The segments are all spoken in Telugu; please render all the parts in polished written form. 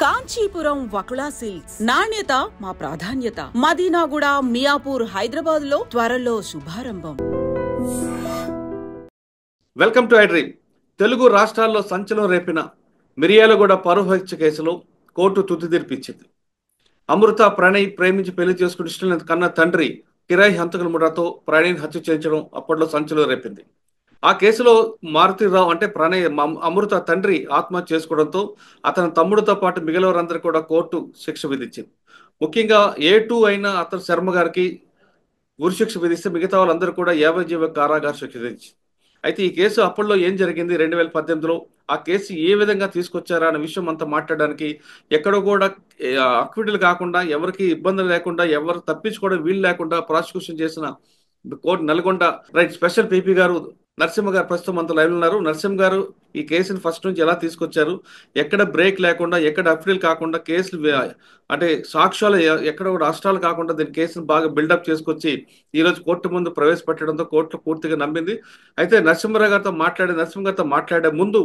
కాంచీపురం వకుళా సిల్క్స్ నాణ్యత మా ప్రాధాన్యత. మదీనాగూడ, మియాపూర్, హైదరాబాద్ లో త్వరలో శుభారంభం. Welcome to iDream. తెలుగు రాష్ట్రాల్లో సంచలనం రేపిన మిర్యాలగూడ పరువు హత్య కేసులో కోర్టు తుది తీర్పిచ్చింది. అమృత ప్రణయ్ ప్రేమించి పెళ్లి చేసుకుని ఇష్టం కన్న తండ్రి కిరాయి హంతకుల ముఠాతో ప్రణయ్ని హత్య చేయించడం అప్పట్లో సంచలనం రేపింది. ఆ కేసులో మారుతిరావు అంటే ప్రణయ్ అమృత తండ్రి ఆత్మహత్య చేసుకోవడంతో అతని తమ్ముడితో పాటు మిగిలిన వారందరూ కూడా కోర్టు శిక్ష విధించింది. ముఖ్యంగా A2 అయిన అతను శర్మ గారికి ఉరిశిక్ష విధిస్తే మిగతా వాళ్ళందరూ కూడా యావజ్జీవ కారాగార శిక్ష విధించింది. అయితే ఈ కేసు అప్పట్లో ఏం జరిగింది, 2018లో ఆ కేసు ఏ విధంగా తీసుకొచ్చారా అనే విషయం అంతా మాట్లాడడానికి ఎక్కడో కూడా అక్విటల్ కాకుండా, ఎవరికి ఇబ్బందులు లేకుండా, ఎవరు తప్పించుకోవడం వీలు లేకుండా ప్రాసిక్యూషన్ చేసిన కోర్టు నల్గొండ స్పెషల్ పీపీ గారు నరసింహ గారు ప్రస్తుతం అంత లైవ్ ఉన్నారు. నరసింహ గారు ఈ కేసుని ఫస్ట్ నుంచి ఎలా తీసుకొచ్చారు, ఎక్కడ బ్రేక్ లేకుండా, ఎక్కడ అఫీల్ కాకుండా, కేసులు అంటే సాక్ష్యాలు ఎక్కడ కూడా రాష్ట్రాలు కాకుండా దీని కేసును బాగా బిల్డప్ చేసుకొచ్చి ఈరోజు కోర్టు ముందు ప్రవేశపెట్టడంతో కోర్టు పూర్తిగా నమ్మింది. అయితే నరసింహ గారితో మాట్లాడే ముందు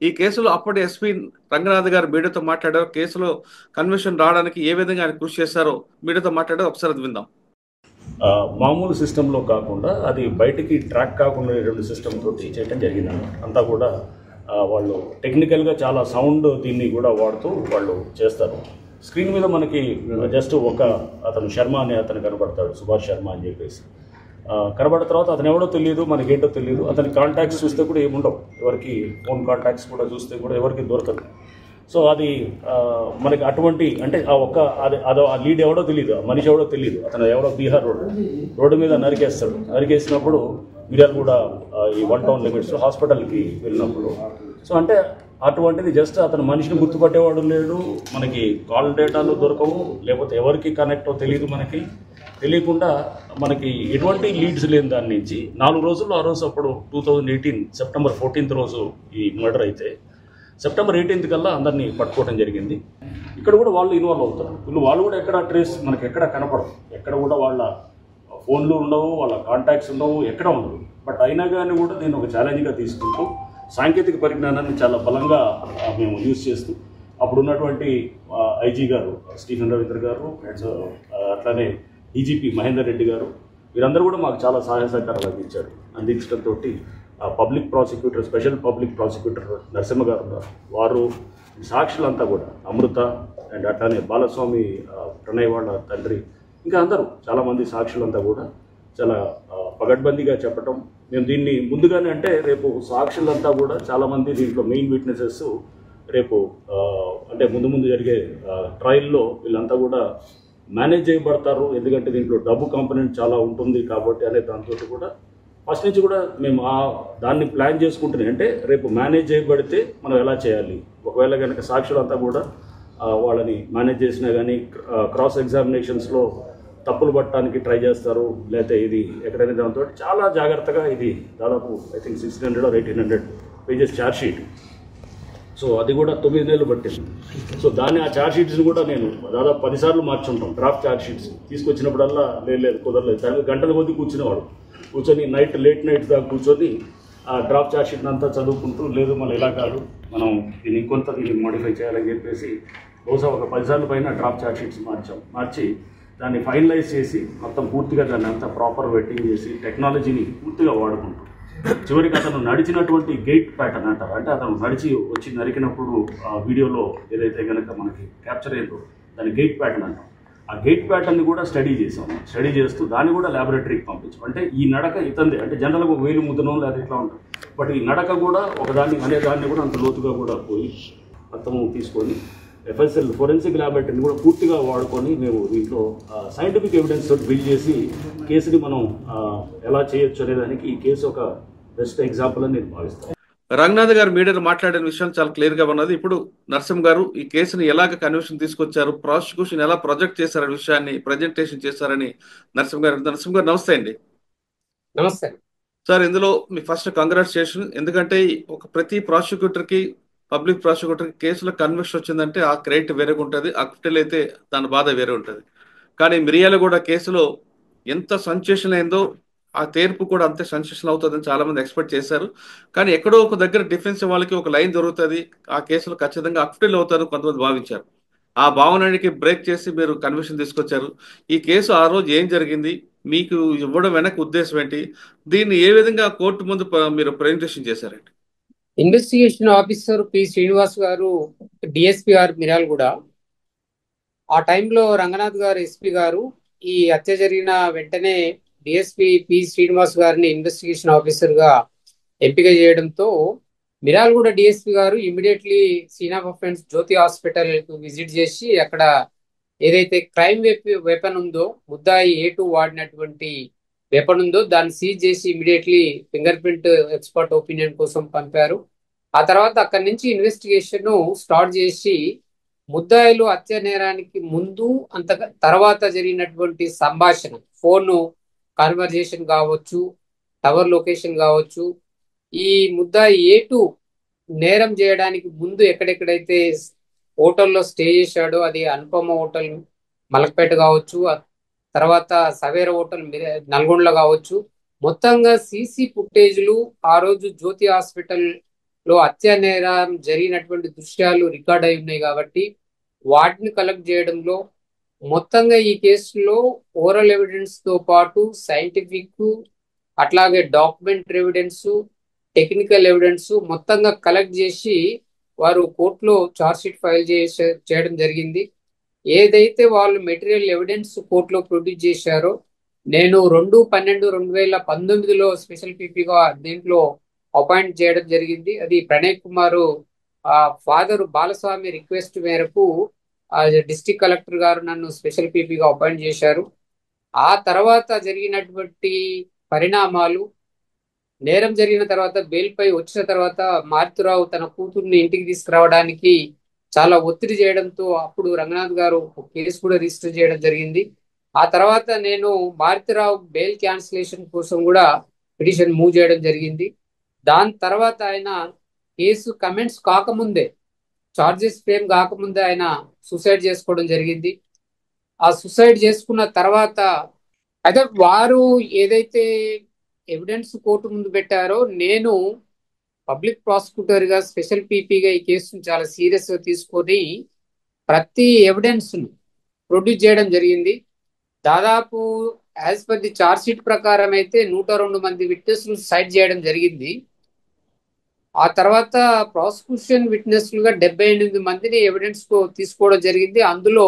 ఈ కేసులో అప్పటి ఎస్పీ రంగనాథ్ గారు మీడియాతో మాట్లాడారు. కేసులో కన్విక్షన్ రావడానికి ఏ విధంగా ఆయన కృషి చేశారో మీడియాతో మాట్లాడారు. ఒకసారి అది విందాం. మామూలు సిస్టంలో కాకుండా అది బయటికి ట్రాక్ కాకుండా సిస్టమ్ తోటి చేయటం జరిగిందన్నమాట. అంతా కూడా వాళ్ళు టెక్నికల్గా చాలా సౌండ్ దీన్ని కూడా వాడుతూ వాళ్ళు చేస్తారు. స్క్రీన్ మీద మనకి జస్ట్ ఒక అతను శర్మ అనే అతను కనబడతాడు, సుభాష్ శర్మ అని చెప్పేసి కనబడిన తర్వాత అతను ఎవడో తెలియదు, మనకేంటో తెలియదు. అతని కాంటాక్ట్స్ చూస్తే కూడా ఏముండవు, ఎవరికి ఫోన్ కాంటాక్ట్స్ కూడా చూస్తే కూడా ఎవరికి దొరకదు. సో అది మనకి అటువంటి అంటే అదో ఆ లీడ్ ఎవడో తెలియదు, మనిషి ఎవడో తెలియదు. అతను ఎవడో బీహార్ రోడ్డు మీద నరికేసినప్పుడు మిర్యాల కూడా ఈ 1 టౌన్ లిమిట్స్ హాస్పిటల్కి వెళ్ళినప్పుడు సో అంటే అటువంటిది జస్ట్ అతను మనిషిని గుర్తుపట్టేవాడు లేడు, మనకి కాల్ డేటాలు దొరకవు, లేకపోతే ఎవరికి కనెక్టో తెలియదు. మనకి తెలియకుండా మనకి ఎటువంటి లీడ్స్ లేని దాని నుంచి 4 రోజుల్లో ఆ రోజు అప్పుడు 2018 సెప్టెంబర్ 14th రోజు ఈ మర్డర్ అయితే సెప్టెంబర్ 18th కల్లా అందరినీ పట్టుకోవడం జరిగింది. ఇక్కడ కూడా వాళ్ళు ఇన్వాల్వ్ అవుతారు. వాళ్ళు కూడా ఎక్కడ ట్రేస్ మనకి ఎక్కడ కనపడదు, ఎక్కడ కూడా వాళ్ళ ఫోన్లు ఉండవు, వాళ్ళ కాంటాక్ట్స్ ఉండవు, ఎక్కడ ఉండవు. బట్ అయినా కానీ కూడా దీన్ని ఒక ఛాలెంజ్గా తీసుకుంటూ సాంకేతిక పరిజ్ఞానాన్ని చాలా బలంగా మేము యూజ్ చేస్తూ అప్పుడు ఉన్నటువంటి ఐజీ గారు స్టీఫెన్ రవీంద్ర గారు, అట్లానే డీజీపీ మహేందర్ రెడ్డి గారు, వీరందరూ కూడా మాకు చాలా సహాయ సహకారాలు అందించడంతో public prosecutor, special public prosecutor Narasimha గారు ఉన్నారు. వారు సాక్షులంతా కూడా అమృత అండ్ అట్లానే బాలస్వామి ప్రణయ్ వాళ్ళ తండ్రి, ఇంకా అందరూ చాలామంది సాక్షులంతా కూడా చాలా పగడ్బందీగా చెప్పటం. మేము దీన్ని ముందుగానే అంటే రేపు సాక్షులంతా కూడా చాలామంది దీంట్లో మెయిన్ విట్నెసెస్ రేపు అంటే ముందు జరిగే ట్రయల్లో వీళ్ళంతా కూడా మేనేజ్ చేయబడతారు. ఎందుకంటే దీంట్లో డబ్బు కాంపోనెంట్ చాలా ఉంటుంది కాబట్టి అనే దాంతో కూడా ఫస్ట్ నుంచి కూడా మేము దాన్ని ప్లాన్ చేసుకుంటున్నాం. అంటే రేపు మేనేజ్ చేయబడితే మనం ఎలా చేయాలి, ఒకవేళ కనుక సాక్షులంతా కూడా వాళ్ళని మేనేజ్ చేసినా కానీ క్రాస్ ఎగ్జామినేషన్స్లో తప్పులు పట్టడానికి ట్రై చేస్తారు, లేకపోతే ఇది ఎక్కడైనా దాంతో చాలా జాగ్రత్తగా ఇది దాదాపు I think 1600 or 1800 pages chargesheet. So అది కూడా 9 నెలలు పట్టింది. సో దాన్ని ఆ ఛార్జ్షీట్స్ని కూడా నేను దాదాపు 10 సార్లు మార్చుంటాం. డ్రాఫ్ట్ ఛార్జ్షీట్స్ తీసుకొచ్చినప్పుడల్లా లేదు కుదరలేదు, దానికి గంటల కొద్దీ కూర్చొని లేట్ నైట్ దాకా కూర్చొని ఆ డ్రాఫ్ట్ ఛార్జ్షీట్ని అంతా చదువుకుంటూ లేదు మళ్ళీ ఇలా కాదు, మనం దీన్ని దీన్ని మోడిఫై చేయాలని చెప్పేసి బహుశా ఒక 10 సార్లు పైన డ్రాఫ్ట్ ఛార్జ్షీట్స్ మార్చి దాన్ని ఫైనలైజ్ చేసి మొత్తం పూర్తిగా దాన్ని అంతా ప్రాపర్ వెట్టింగ్ చేసి టెక్నాలజీని పూర్తిగా వాడుకుంటాం. చివరికి అతను నడిచినటువంటి గేట్ ప్యాటర్న్ అంటారు, అంటే అతను నడిచి వచ్చి నరికినప్పుడు ఆ వీడియోలో ఏదైతే కనుక మనకి క్యాప్చర్ అయిందో దాన్ని గేట్ ప్యాటర్న్ అంటాం. ఆ గేట్ ప్యాటర్న్ని కూడా స్టడీ చేస్తూ దాన్ని కూడా ల్యాబొరేటరీకి పంపించాం. అంటే ఈ నడక ఇతందే, అంటే జనరల్గా ఒక వేలు ముద్దనం లేదా ఇట్లా ఉంటుంది, బట్ ఈ నడక కూడా దాన్ని కూడా అంత లోతుగా కూడా పోయి మొత్తము తీసుకొని FSL ఫోరెన్సిక్ ల్యాబొరేటరీని కూడా పూర్తిగా వాడుకొని మేము దీంట్లో సైంటిఫిక్ ఎవిడెన్స్ తోటి బిల్డ్ చేసి కేసుని మనం ఎలా చేయొచ్చు అనేదానికి ఈ కేసు ఒక బెస్ట్ ఎగ్జాంపుల్ అని నేను భావిస్తాను. రంగనాథ్ గారు మీడియాలో మాట్లాడిన విషయం చాలా క్లియర్గా ఉన్నది. ఇప్పుడు నరసింహ గారు ఈ కేసుని ఎలాగ కన్విక్షన్ తీసుకొచ్చారు, ప్రాసిక్యూషన్ ఎలా ప్రొజెక్ట్ చేశారనే విషయాన్ని ప్రజెంటేషన్ చేశారని నరసింహ గారు నమస్తే అండి. నమస్తే సార్. ఇందులో మీ ఫస్ట్ కంగ్రాచులేషన్. ఎందుకంటే ప్రతి ప్రాసిక్యూటర్కి, పబ్లిక్ ప్రాసిక్యూటర్కి కేసులో కన్విక్షన్ వచ్చిందంటే ఆ క్రెడిట్ వేరేగా ఉంటుంది, అక్విటల్ అయితే దాని బాధ వేరే ఉంటుంది. కానీ మిర్యాలగూడ కేసులో ఎంత సెన్సేషన్ అయిందో ఆ తీర్పు కూడా అంతే సెన్సేషన్ అవుతుందని చాలా మంది ఎక్స్పెక్ట్ చేశారు. కానీ ఎక్కడో ఒక దగ్గర డిఫెన్స్ వాళ్ళకి ఒక లైన్ దొరుకుతుంది, ఆ కేసులో ఖచ్చితంగా అక్విటల్ అవుతారు కొంతమంది భావించారు. ఆ భావనకి బ్రేక్ చేసి మీరు కన్విక్షన్ తీసుకొచ్చారు. ఈ కేసు ఆ రోజు ఏం జరిగింది? మీకు ఇవ్వడం వెనక ఉద్దేశం ఏంటి? దీన్ని ఏ విధంగా కోర్టు ముందు మీరు ప్రజెంటేషన్ చేశారండి? ఇన్వెస్టిగేషన్ ఆఫీసర్ పి శ్రీనివాస్ గారు, డిఎస్పీ గారు మిర్యాలగూడ, ఆ టైంలో రంగనాథ్ గారు ఎస్పీ గారు ఈ హత్య జరిగిన వెంటనే డిఎస్పీ పి శ్రీనివాస్ గారిని ఇన్వెస్టిగేషన్ ఆఫీసర్ గా ఎంపిక చేయడంతో మిర్యాలగూడ డిఎస్పీ గారు immediately scene of offence Jyothi hospital కు విజిట్ చేసి అక్కడ ఏదైతే క్రైమ్ వెపన్ ఉందో, ముద్దాయి A2 వాడినటువంటి వెపన్ ఉందో దాన్ని సీజ్ చేసి immediately finger print expert opinion కోసం పంపారు. ఆ తర్వాత అక్కడి నుంచి ఇన్వెస్టిగేషన్ స్టార్ట్ చేసి ముద్దాయిలు హత్య నేరానికి ముందు అంత తర్వాత జరిగినటువంటి సంభాషణ, ఫోన్ కాన్వర్జేషన్ కావచ్చు, టవర్ లొకేషన్ కావచ్చు, ఈ ముద్దాయి A2 నేరం చేయడానికి ముందు ఎక్కడెక్కడైతే హోటల్లో స్టే చేశాడో, అది అనుపమ హోటల్ మలక్పేట కావచ్చు, తర్వాత సవేర హోటల్ నల్గొండలో కావచ్చు, మొత్తంగా సీసీ ఫుటేజ్లు ఆ రోజు జ్యోతి హాస్పిటల్ లో హత్య నేరం జరిగినటువంటి దృశ్యాలు రికార్డ్ అయి ఉన్నాయి కాబట్టి వాటిని కలెక్ట్ చేయడంలో, మొత్తంగా ఈ కేసులో ఓరల్ ఎవిడెన్స్ తో పాటు సైంటిఫిక్, అట్లాగే డాక్యుమెంటరీ ఎవిడెన్స్, టెక్నికల్ ఎవిడెన్స్ మొత్తంగా కలెక్ట్ చేసి వారు కోర్టులో ఛార్జ్ షీట్ ఫైల్ చేయడం జరిగింది. ఏదైతే వాళ్ళు మెటీరియల్ ఎవిడెన్స్ కోర్టులో ప్రొడ్యూస్ చేశారో, నేను 2/12/2019లో స్పెషల్ పీపీగా దీంట్లో అపాయింట్ చేయడం జరిగింది. అది ప్రణయ్ కుమార్ ఫాదర్ బాలస్వామి రిక్వెస్ట్ మేరకు డిస్ట్రిక్ట్ కలెక్టర్ గారు నన్ను స్పెషల్ పీపీగా అపాయింట్ చేశారు. ఆ తర్వాత జరిగినటువంటి పరిణామాలు, నేరం జరిగిన తర్వాత బెయిల్ పై వచ్చిన తర్వాత మారుతిరావు తన కూతుర్ని ఇంటికి తీసుకురావడానికి చాలా ఒత్తిడి చేయడంతో అప్పుడు రంగనాథ్ గారు కేసు కూడా రిజిస్టర్ చేయడం జరిగింది. ఆ తర్వాత నేను మారుతిరావు బెయిల్ క్యాన్సిలేషన్ కోసం కూడా పిటిషన్ మూవ్ చేయడం జరిగింది. దాని తర్వాత ఆయన కేసు కమెంట్స్ కాకముందే, చార్జెస్ ఫ్రేమ్ కాకముందే ఆయన సూసైడ్ చేసుకోవడం జరిగింది. ఆ సూసైడ్ చేసుకున్న తర్వాత అయితే వారు ఏదైతే ఎవిడెన్స్ కోర్టు ముందు పెట్టారో, నేను పబ్లిక్ ప్రాసిక్యూటర్ గా స్పెషల్ పీపీగా ఈ కేసును చాలా సీరియస్ గా తీసుకొని ప్రతి ఎవిడెన్స్ ను ప్రొడ్యూస్ చేయడం జరిగింది. దాదాపు as per the charge sheet ప్రకారం అయితే 102 మంది విట్నెస్లు సైట్ చేయడం జరిగింది. ఆ తర్వాత ప్రాసిక్యూషన్ విట్నెస్లుగా 78 మందిని ఎవిడెన్స్ తీసుకోవడం జరిగింది. అందులో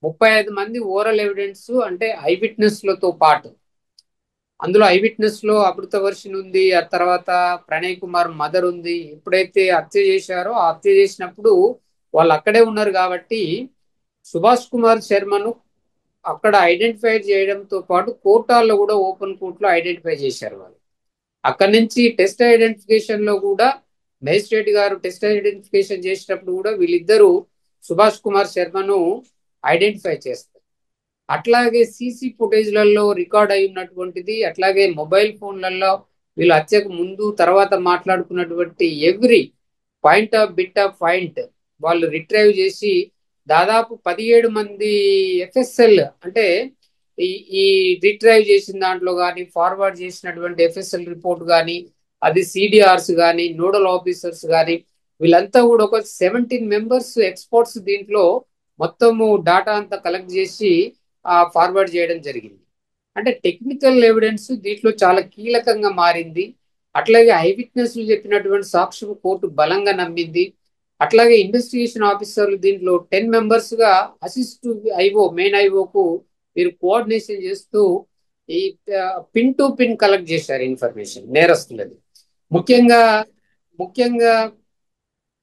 35 మంది ఓరల్ ఎవిడెన్స్, అంటే ఐ విట్నెస్లతో పాటు. అందులో ఐ విట్నెస్ లో అమృత వర్షిని ఉంది, ఆ తర్వాత ప్రణయ్ కుమార్ మదర్ ఉంది. ఎప్పుడైతే హత్య చేశారో ఆ హత్య చేసినప్పుడు వాళ్ళు అక్కడే ఉన్నారు కాబట్టి సుభాష్ కుమార్ శర్మను అక్కడ ఐడెంటిఫై చేయడంతో పాటు కోర్టాల్లో కూడా ఓపెన్ కోర్టులో ఐడెంటిఫై చేశారు వాళ్ళు. అక్కడి నుంచి టెస్ట్ ఐడెంటిఫికేషన్ లో కూడా మేజిస్ట్రేట్ గారు టెస్ట్ ఐడెంటిఫికేషన్ చేసినప్పుడు కూడా వీళ్ళిద్దరూ సుభాష్ కుమార్ శర్మను ఐడెంటిఫై చేస్తారు. అట్లాగే సీసీ ఫుటేజ్లలో రికార్డ్ అయి ఉన్నటువంటిది, అట్లాగే మొబైల్ ఫోన్లలో వీళ్ళు హత్యకు ముందు తర్వాత మాట్లాడుకున్నటువంటి ఎవ్రీ బిట్ ఆఫ్ పాయింట్ వాళ్ళు రిట్రైవ్ చేసి దాదాపు 17 మంది ఎఫ్ఎస్ఎల్, అంటే ఈ రిట్రైవ్ చేసిన దాంట్లో కానీ ఫార్వర్డ్ చేసినటువంటి ఎఫ్ఎస్ఎల్ రిపోర్ట్ కానీ, అది సిడిఆర్స్ కానీ, నోడల్ ఆఫీసర్స్ కానీ, వీళ్ళంతా కూడా ఒక 17 మెంబర్స్ ఎక్స్పర్ట్స్ దీంట్లో మొత్తము డాటా అంతా కలెక్ట్ చేసి ఫార్వర్డ్ చేయడం జరిగింది. అంటే టెక్నికల్ ఎవిడెన్స్ దీంట్లో చాలా కీలకంగా మారింది. అట్లాగే ఐ విట్నెస్లు చెప్పినటువంటి సాక్ష్యం కోర్టు బలంగా నమ్మింది. అట్లాగే ఇన్వెస్టిగేషన్ ఆఫీసర్లు దీంట్లో 10 మెంబర్స్ గా అసిస్ట్ ఐఓ, మెయిన్ ఐఓకు వీరు కోఆర్డినేషన్ చేస్తూ ఈ పిన్ టు పిన్ కలెక్ట్ చేశారు ఇన్ఫర్మేషన్ నేరస్తులది. ముఖ్యంగా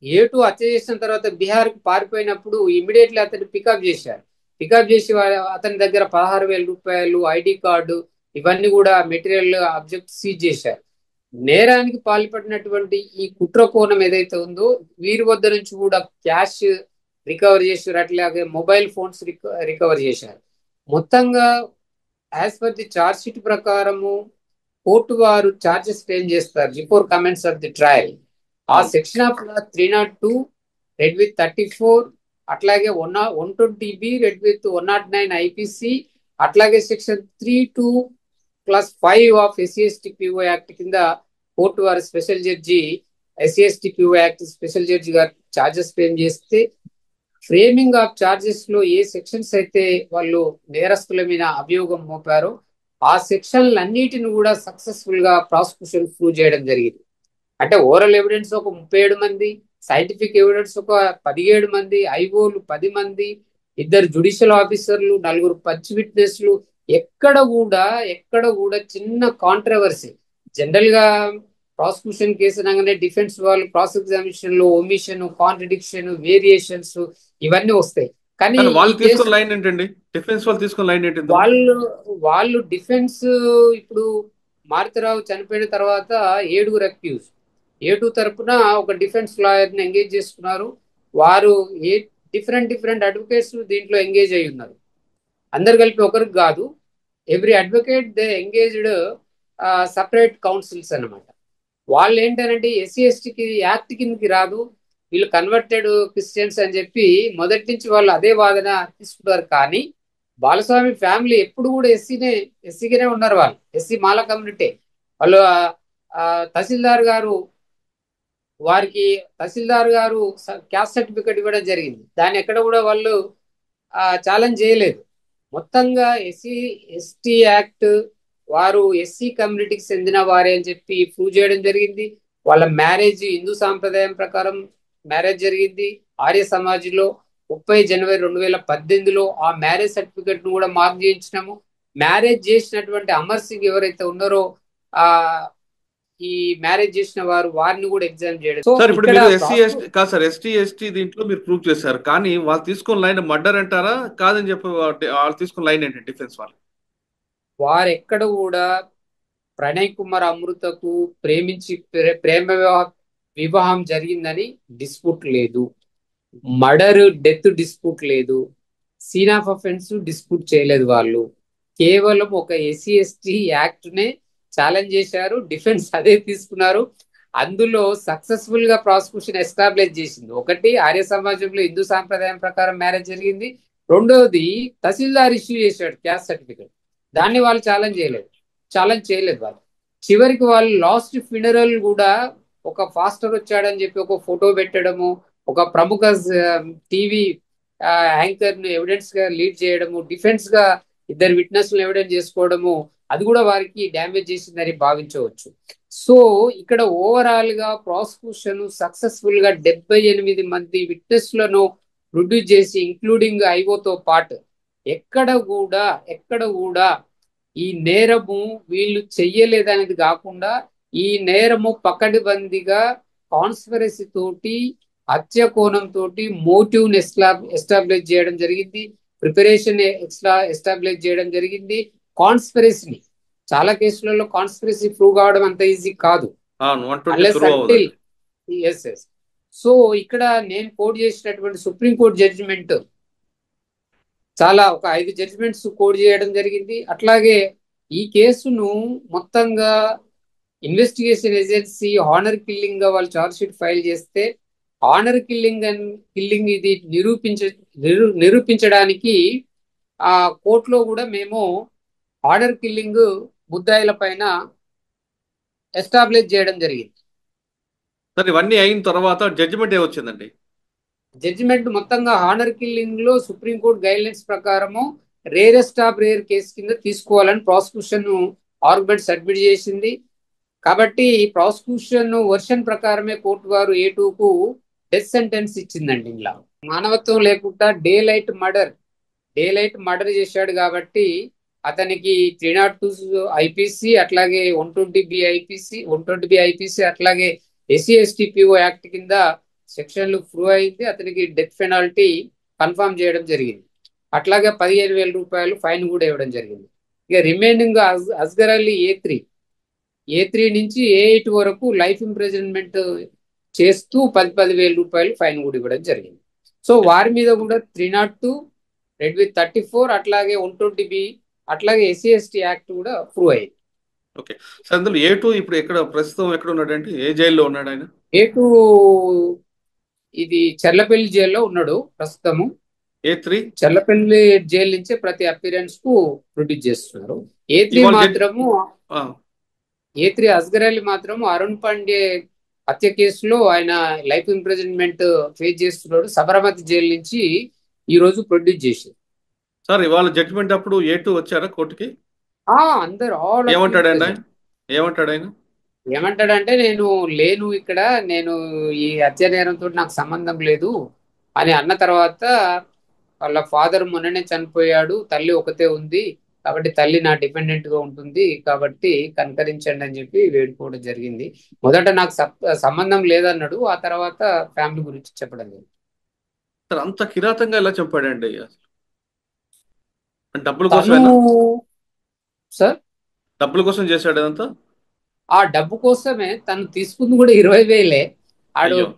A2 హత్య చేసిన తర్వాత బీహార్ కు పారిపోయినప్పుడు ఇమీడియట్లీ అతన్ని పికప్ చేశారు. పికప్ చేసి అతని దగ్గర 16,000 రూపాయలు, ఐడి కార్డు, ఇవన్నీ కూడా మెటీరియల్ ఆబ్జెక్ట్ సీజ్ చేశారు. నేరానికి పాల్పడినటువంటి ఈ కుట్ర కోణం ఏదైతే ఉందో వీరి వద్ద నుంచి కూడా క్యాష్ రికవర్ చేశారు, అట్లాగే మొబైల్ ఫోన్స్ రికవర్ చేశారు. మొత్తంగా as per the charge sheet ప్రకారము కోర్టు వారు చార్జెస్ ఫ్రేమ్ చేస్తారు before comments of the trial. ఆ సెక్షన్ ఆఫ్ 302 రెడ్ విత్ 34, అట్లాగే 120B రెడ్ విత్ 109 ఐపీసీ, అట్లాగే సెక్షన్ 32+5 ఆఫ్ SCST-PO యాక్ట్ కింద కోర్టు వారి special judge SCST-PO act special judge గారు చార్జెస్ ఫ్రేమ్ చేస్తే ఫ్రేమింగ్ ఆఫ్ చార్జెస్ లో ఏ సెక్షన్స్ అయితే వాళ్ళు నేరస్తుల మీద అభియోగం మోపారో ఆ సెక్షన్లన్నిటిని కూడా సక్సెస్ఫుల్ గా ప్రాసిక్యూషన్ ప్రూవ్ చేయడం జరిగింది. అంటే ఓరల్ ఎవిడెన్స్ ఒక 37 మంది, సైంటిఫిక్ ఎవిడెన్స్ ఒక 17 మంది, ఐఓలు 10 మంది, 2 జ్యుడిషియల్ ఆఫీసర్లు, 4 పంచ్ విట్నెస్లు. ఎక్కడ కూడా చిన్న కాంట్రవర్సీ. జనరల్ గా ప్రాసిక్యూషన్ కేసు అనగానే డిఫెన్స్ వాళ్ళు క్రాస్ ఎగ్జామినేషన్ లో ఒమిషన్, కాంట్రడిక్షన్, వేరియేషన్స్ ఇవన్నీ వస్తాయి. కానీ కానీ ఈ వాళ్ళు కేసు తీసుకున్న లైన్ ఏంటండి? డిఫెన్స్ వాళ్ళు తీసుకున్న లైన్ ఏంటి ఇందులో? వాళ్ళు డిఫెన్స్ ఇప్పుడు మారుతిరావు చనిపోయిన తర్వాత 7 అక్యూజ్ A2 తరపున ఒక డిఫెన్స్ లాయర్ ని ఎంగేజ్ చేసుకున్నారు. వారు డిఫరెంట్ అడ్వకేట్స్ దీంట్లో ఎంగేజ్ అయి ఉన్నారు. అందరు కలిపి ఒకరికి కాదు, every advocate they engaged separate councils అన్నమాట. వాళ్ళు ఏంటంటే ఎస్సీ ఎస్టీకి యాక్ట్ కిందకి రాదు, వీళ్ళు కన్వర్టెడ్ క్రిస్టియన్స్ అని చెప్పి మొదటి నుంచి వాళ్ళు అదే వాదన తీసుకుంటారు. కానీ బాలస్వామి ఫ్యామిలీ ఎప్పుడు కూడా ఎస్సీగానే ఉన్నారు. వాళ్ళు ఎస్సీ మాల కమ్యూనిటీ. వాళ్ళు తహసీల్దార్ గారు తహసీల్దార్ గారు క్యాస్ట్ సర్టిఫికెట్ ఇవ్వడం జరిగింది. దాన్ని ఎక్కడ కూడా వాళ్ళు ఛాలెంజ్ చేయలేదు. మొత్తంగా ఎస్సీ ఎస్టీ యాక్ట్ వారు ఎస్సీ కమ్యూనిటీకి చెందిన వారే అని చెప్పి ప్రూవ్ చేయడం జరిగింది. వాళ్ళ మ్యారేజ్ హిందూ సాంప్రదాయం ప్రకారం మ్యారేజ్ జరిగింది ఆర్య సమాజ్లో 30 జనవరి 2018లో. ఆ మ్యారేజ్ సర్టిఫికెట్ ను కూడా మార్క్ చేయించినాము. మ్యారేజ్ చేసినటువంటి అమర్ సింగ్ ఎవరైతే ఉన్నారో ఈ మ్యారేజ్ చేసిన వారిని కూడా ఎగ్జామ్ చేయడం. సార్ ఇప్పుడు మీరు ఎస్సీ ఎస్టీ కాదు సార్, ఎస్టీ ఎస్టీ దీంట్లో మీరు ప్రూవ్ చేశారు. కానీ వాళ్ళు తీసుకున్న లైన్ మర్డర్ అంటారా కాదని చెప్పి వాళ్ళు తీసుకున్న లైన్ ఏంటి డిఫెన్స్ వాళ్ళు? వారు ఎక్కడ కూడా ప్రణయ్ కుమార్ అమృతకు ప్రేమ వివాహం జరిగిందని డిస్ప్యూట్ లేదు, మర్డర్ డెత్ డిస్ప్యూట్ లేదు, సీన్ ఆఫ్ అఫెన్స్ డిస్ప్యూట్ చేయలేదు. వాళ్ళు కేవలం ఒక ఎస్సీ ఎస్టీ యాక్ట్ నే ఛాలెంజ్ చేశారు. డిఫెన్స్ అదే తీసుకున్నారు. అందులో సక్సెస్ఫుల్ గా ప్రాసిక్యూషన్ ఎస్టాబ్లిష్ చేసింది. ఒకటి, ఆర్య సమాజంలో హిందూ సాంప్రదాయం ప్రకారం మ్యారేజ్ జరిగింది. రెండోది, తహసీల్దార్ ఇష్యూ చేశాడు క్యాస్ట్ సర్టిఫికెట్. దాన్ని వాళ్ళు ఛాలెంజ్ చేయలేదు. వాళ్ళు చివరికి వాళ్ళు లాస్ట్ ఫినరల్ కూడా ఒక ఫాస్టర్ వచ్చాడని చెప్పి ఒక ఫోటో పెట్టడము, ఒక ప్రముఖ టీవీ యాంకర్ ను ఎవిడెన్స్ గా లీడ్ చేయడము, డిఫెన్స్ గా 2 విట్నెస్లను ఎవిడెన్స్ చేసుకోవడము, అది కూడా వారికి డ్యామేజ్ చేసిందని భావించవచ్చు. సో ఇక్కడ ఓవరాల్ గా ప్రాసిక్యూషన్ సక్సెస్ఫుల్ గా 78 మంది విట్నెస్లను ప్రొడ్యూస్ చేసి ఇంక్లూడింగ్ ఐఓతో పాటు ఎక్కడ కూడా ఈ నేరము వీళ్ళు చెయ్యలేదనేది కాకుండా ఈ నేరము పకడ్బందీగా కాన్స్పిరసీ తోటి, హత్య కోణం తోటి మోటివ్ ని ఎస్టాబ్లిష్ చేయడం జరిగింది, ప్రిపరేషన్ ఎస్టాబ్లిష్ చేయడం జరిగింది. కాన్స్పిరసీని చాలా కేసులలో కాన్స్పిరసీ ప్రూవ్ కావడం అంత ఈజీ కాదు. సో ఇక్కడ నేను కోట్ చేసినటువంటి సుప్రీంకోర్టు జడ్జిమెంట్ చాలా ఒక 5 జడ్జిమెంట్స్ కోట్ చేయడం జరిగింది. అట్లాగే ఈ కేసును మొత్తంగా ఇన్వెస్టిగేషన్ ఏజెన్సీ హానర్ కిల్లింగ్ గా వాళ్ళు చార్జ్ షీట్ ఫైల్ చేస్తే హానర్ కిల్లింగ్ ఇది నిరూపించడానికి ఆ కోర్టులో కూడా మేము హానర్ కిల్లింగ్ ముద్దాయిల పైన ఎస్టాబ్లిష్ చేయడం జరిగింది. సార్ ఇవన్నీ అయిన తర్వాత జడ్జిమెంట్ ఏమొచ్చిందండి? జడ్జిమెంట్ మొత్తంగా హానర్ కిల్లింగ్ లో సుప్రీంకోర్టు గైడ్ లైన్స్ ప్రకారము రేరెస్ట్ ఆఫ్ రేర్ కేసు కింద తీసుకోవాలని ప్రాసిక్యూషన్ ఆర్గ్యుమెంట్ సబ్మిట్ చేసింది. కాబట్టి ప్రాసిక్యూషన్ వర్షన్ ప్రకారమే కోర్టు వారు A2కు డెత్ సెంటెన్స్ ఇచ్చిందండి. ఇలా మానవత్వం లేకుండా డే లైట్ మర్డర్ చేశాడు కాబట్టి అతనికి 302 ఐపీసీ, అట్లాగే 120B ఐపీసీ, అట్లాగే ఎస్సీ ఎస్టీ పిఓ యాక్ట్ కింద సెక్షన్లు ప్రూవ్ అయింది. అతనికి డెత్ పెనాల్టీ కన్ఫర్మ్ చేయడం జరిగింది. అట్లాగే 15,000 రూపాయలు ఫైన్ కూడా ఇవ్వడం జరిగింది. ఇక రిమైనింగ్ అస్గర్ అలీ A3 నుంచి A8 వరకు లైఫ్ ఇంప్రిజన్మెంట్ చేస్తూ 10,000 రూపాయలు ఫైన్ కూడా ఇవ్వడం జరిగింది. సో వారి మీద కూడా 302, రెడ్ విత్ 34, అట్లాగే 120B, అట్లాగే ఎస్సీ ఎస్టీ యాక్ట్ కూడా ప్రూవ్ అయింది. ఓకే సార్, అందులో A2 ఇప్పుడు ప్రస్తుతం ఎక్కడ ఉన్నాడంటే ఏ జైల్లో ఉన్నాడు ఆయన? A2 ఇది చర్లపల్లి జైల్లో ఉన్నాడు ప్రస్తుతము. A3 చర్లపల్లి జైలు నుంచే ప్రతి అపిరెన్స్ కు ప్రొడ్యూస్ చేస్తున్నారు. A3 మాత్రము A3 అస్గర్ అలీ మాత్రము అరుణ్ పాండే హత్య కేసులో ఆయన లైఫ్ ఇంప్రిజన్మెంట్ ఫేస్ చేస్తున్నాడు. సబర్మతి జైలు నుంచి ఈ రోజు ప్రొడ్యూస్ చేశారు. సార్ ఇవాళ జడ్జిమెంట్ అప్పుడు A2 వచ్చారా కోర్టుకి? అందరు ఆల్ ఏమంటాడు ఆయన? ఏమంటాడు ఆయన? ఏమంటాడంటే నేను లేను ఇక్కడ, నేను ఈ హత్య నేరంతో నాకు సంబంధం లేదు అని అన్న తర్వాత వాళ్ళ ఫాదర్ మొన్ననే చనిపోయాడు, తల్లి ఒకతే ఉంది కాబట్టి తల్లి నా డిపెండెంట్ గా ఉంటుంది కాబట్టి కనకరించండి అని చెప్పి వేడుకోవడం జరిగింది. మొదట నాకు సంబంధం లేదన్నాడు, ఆ తర్వాత ఫ్యామిలీ గురించి చెప్పడం జరిగింది. సార్ అంత కిరాతంగా ఎలా చంపాడండి? డబ్బుల తను కోసం సార్ డబ్బుల కోసం చేశాడు అదంతా? ఆ డబ్బు కోసమే తను తీసుకుంది కూడా 20,000. ఆడు అయ్యో.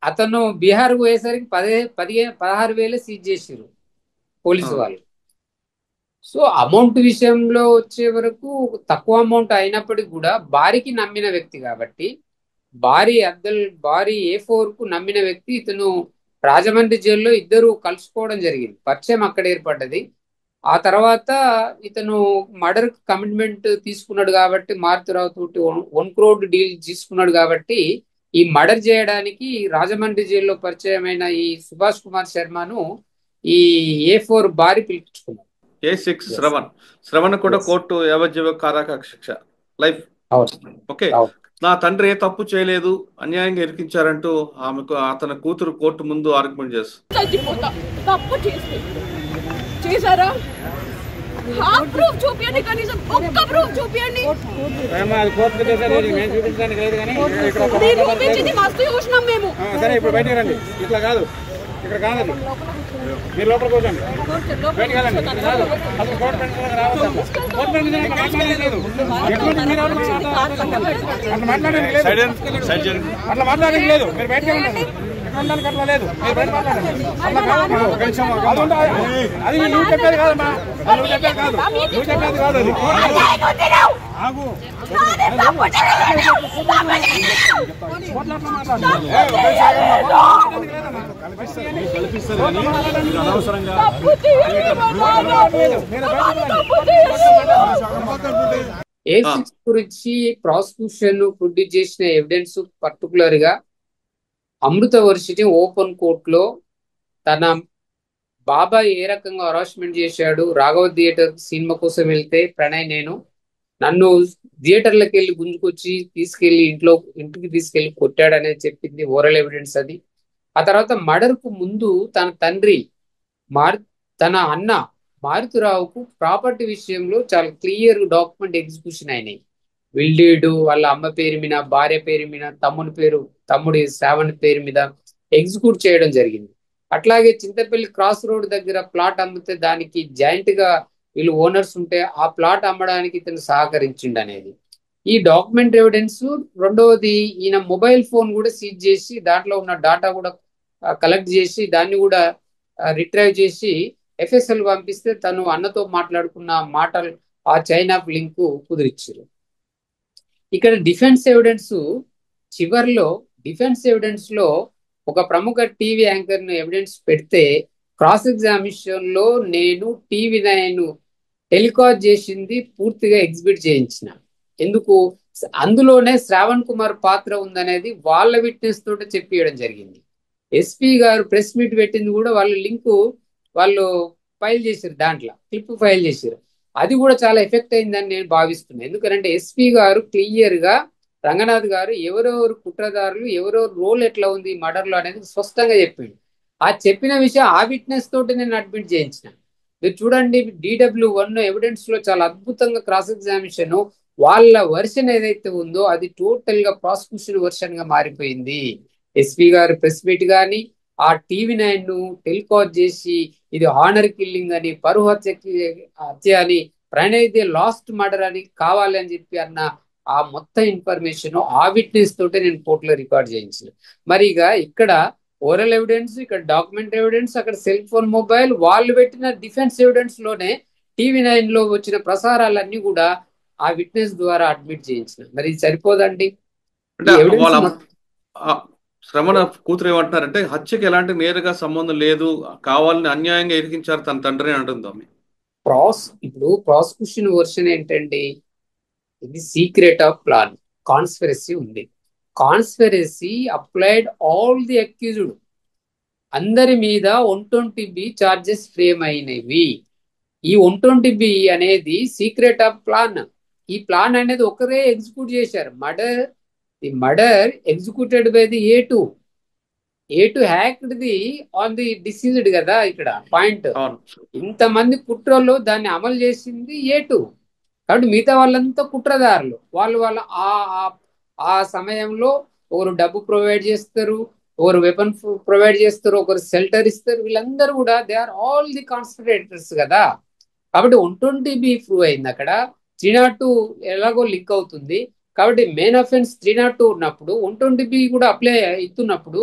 అతను బీహార్ పోయేసరికి 16,000 సీజ్ చేసిరు పోలీసు వాళ్ళు. సో అమౌంట్ విషయంలో వచ్చే వరకు తక్కువ అమౌంట్ అయినప్పటికీ కూడా భార్యకి నమ్మిన వ్యక్తి కాబట్టి, భారీ A4 కు నమ్మిన వ్యక్తి ఇతను. రాజమండ్రి జైల్లో ఇద్దరు కలుసుకోవడం జరిగింది, పరిచయం అక్కడ ఏర్పడ్డది. ఆ తర్వాత ఇతను మర్డర్ కమిట్మెంట్ తీసుకున్నాడు కాబట్టి, మారుతిరావు తోటి 1 crore డీల్ తీసుకున్నాడు కాబట్టి ఈ మర్డర్ చేయడానికి రాజమండ్రి జైల్లో పరిచయమైన ఈ సుభాష్ కుమార్ శర్మను ఈ A4 భార్య పిలిపించుకున్నాడు. A6 శ్రవణ్ కూడా కోర్టు యావజ్జీవ కారాగార శిక్ష లైఫ్. ఓకే, నా తండ్రి ఏ తప్పు చేయలేదు, అన్యాయంగా ఇరికించారంటూ ఆమెకు అతని కూతురు కోర్టు ముందు ఆర్గ్యుమెంట్ చేశారా? ప్రూఫ్ చూపియండి, కనీసం ఒక్క ప్రూఫ్ చూపియండి. చూపించింది మస్తు చూసినాం మేము. సరే ఇప్పుడు బయటకు రండి, ఇట్లా కాదు, ఇక్కడ కాదండి, మీరు లోపలికి వచ్చండి, బయటకు వెళ్ళండి. అసలు కోర్టు రావద్దు, అట్లా మాట్లాడడానికి లేదు, అట్లా మాట్లాడడానికి లేదు, మీరు బయటకు వెళ్ళండి. అట్లా లేదు, మీరు బయట మాట్లాడండి. అట్లా కాదు, అది నువ్వు చెప్పేది కాదమ్మా, నువ్వు చెప్పేది కాదు, నువ్వు చెప్పేది కాదు, అది ఆగు. A6 గురించి ప్రాసిక్యూషన్ ప్రొడ్యూస్ చేసిన ఎవిడెన్స్ పర్టికులర్ గా అమృత వర్సిటీ ఓపెన్ కోర్టులో తన బాబాయ్ ఏ రకంగా హరాస్మెంట్ చేశాడు, రాఘవ థియేటర్ సినిమా కోసం వెళ్తే ప్రణయ్ నన్ను థియేటర్లకు వెళ్ళి గుంజుకొచ్చి తీసుకెళ్లి ఇంటికి తీసుకెళ్లి కొట్టాడు అనేది చెప్పింది ఓరల్ ఎవిడెన్స్ అది. ఆ తర్వాత మర్డర్ కు ముందు తన తండ్రి తన అన్న మారుతిరావుకు ప్రాపర్టీ విషయంలో చాలా క్లియర్ డాక్యుమెంట్ ఎగ్జిక్యూషన్ అయినాయి. విల్డీడు వాళ్ళ అమ్మ పేరు మీద, భార్య పేరు మీద, తమ్ముడి శ్రావణ్ పేరు మీద ఎగ్జిక్యూట్ చేయడం జరిగింది. అట్లాగే చింతపల్లి క్రాస్ రోడ్ దగ్గర ప్లాట్ అమ్మితే దానికి జాయింట్ గా వీళ్ళు ఓనర్స్ ఉంటే ఆ ప్లాట్ అమ్మడానికి ఇతను సహకరించిండు అనేది ఈ డాక్యుమెంట్ ఎవిడెన్స్. రెండవది ఈయన మొబైల్ ఫోన్ కూడా సీజ్ చేసి దాంట్లో ఉన్న డాటా కూడా కలెక్ట్ చేసి దాన్ని కూడా రిట్రైవ్ చేసి FSL పంపిస్తే తను అన్నతో మాట్లాడుకున్న మాటలు ఆ చైన్ ఆఫ్ లింక్ కుదిరిచ్చారు. ఇక్కడ డిఫెన్స్ ఎవిడెన్స్ లో ఒక ప్రముఖ టీవీ యాంకర్ ను ఎవిడెన్స్ పెడితే క్రాస్ ఎగ్జామినేషన్ లో నేను TV9 టెలికాస్ట్ చేసింది పూర్తిగా ఎగ్జిబిట్ చేయించిన. ఎందుకు? అందులోనే శ్రావణ్ కుమార్ పాత్ర ఉందనేది వాళ్ళ విట్నెస్ తోటి చెప్పియడం జరిగింది. SP గారు ప్రెస్ మీట్ పెట్టింది కూడా వాళ్ళు ఫైల్ చేశారు, దాంట్లో క్లిప్ ఫైల్ చేశారు. అది కూడా చాలా ఎఫెక్ట్ అయిందని నేను భావిస్తున్నాను. ఎందుకంటే SP గారు క్లియర్ గా రంగనాథ్ గారు ఎవరెవరు కుట్రదారులు, ఎవరెవరు రోల్ ఎట్లా ఉంది మర్డర్ లో అనేది స్పష్టంగా చెప్పిండు. ఆ చెప్పిన విషయం ఆ విట్నెస్ తోటి నేను అడ్మిట్ చేయించిన. మీరు చూడండి, DW1 ఎవిడెన్స్ లో చాలా అద్భుతంగా క్రాస్ ఎగ్జామినేషన్ వాళ్ళ వర్షన్ ఏదైతే ఉందో అది టోటల్ గా ప్రాసిక్యూషన్ వర్షన్ గా మారిపోయింది. SP గారు ప్రెస్ మీట్ కానీ ఆ TV9 టెలికాస్ట్ చేసి ఇది హానర్ కిల్లింగ్ అని, పరువు హత్య అని, ప్రణయ్ ది లాస్ట్ మర్డర్ అని కావాలి అని చెప్పి అన్న ఆ మొత్తం ఇన్ఫర్మేషన్ ఆ విట్నెస్ తోటే నేను కోర్టులో రికార్డ్ చేయించిన. మరి ఇక్కడ ఓరల్ ఎవిడెన్స్, ఇక్కడ డాక్యుమెంట్ ఎవిడెన్స్, అక్కడ సెల్ ఫోన్, మొబైల్, వాళ్ళు పెట్టిన డిఫెన్స్ ఎవిడెన్స్ లోనే TV9 లో వచ్చిన ప్రసారాలన్నీ కూడా ఆ విట్నెస్ ద్వారా అడ్మిట్ చేయించిన. మరి ఇది సరిపోదండి. శ్రవణ కూతురు ఏమంటున్నారంటే హత్యకి ఎలాంటి నేరుగా సంబంధం లేదు, కావాలని అన్యాయంగా ఇరికించారు తన తండ్రి అంటుంది. ఇప్పుడు ప్రాసిక్యూషన్ వర్షన్ ఏంటండి, ఇది సీక్రెట్ ఆఫ్ ప్లాన్, కాన్స్పిరసీ ఉంది. Conspiracy applied all the accused, అందరి మీద 120B చార్జెస్ ఫ్రేమ్ అయినవి. ఈ 120B అనేది సీక్రెట్ ఆఫ్ ప్లాన్. ఈ ప్లాన్ అనేది ఒకరే ఎగ్జిక్యూట్ చేశారు. The murder executed by the A2 hacked the on the deceased కదా ఇక్కడ పాయింట్. ఇంతమంది కుట్రలో దాన్ని అమలు చేసింది A2. కాబట్టి మిగతా వాళ్ళంతా కుట్రదారులు. వాళ్ళ ఆ సమయంలో ఒకరు డబ్బు ప్రొవైడ్ చేస్తారు, ఒకరు వెపన్ ప్రొవైడ్ చేస్తారు, ఒకరు షెల్టర్ ఇస్తారు. వీళ్ళందరూ కూడా they are all the conspirators కదా. కాబట్టి 120B ప్రూవ్ అయింది అక్కడ. 302 ఎలాగో లింక్ అవుతుంది. కాబట్టి మెయిన్ అఫెన్స్ 302 ఉన్నప్పుడు 120B కూడా అప్లై అవుతున్నప్పుడు,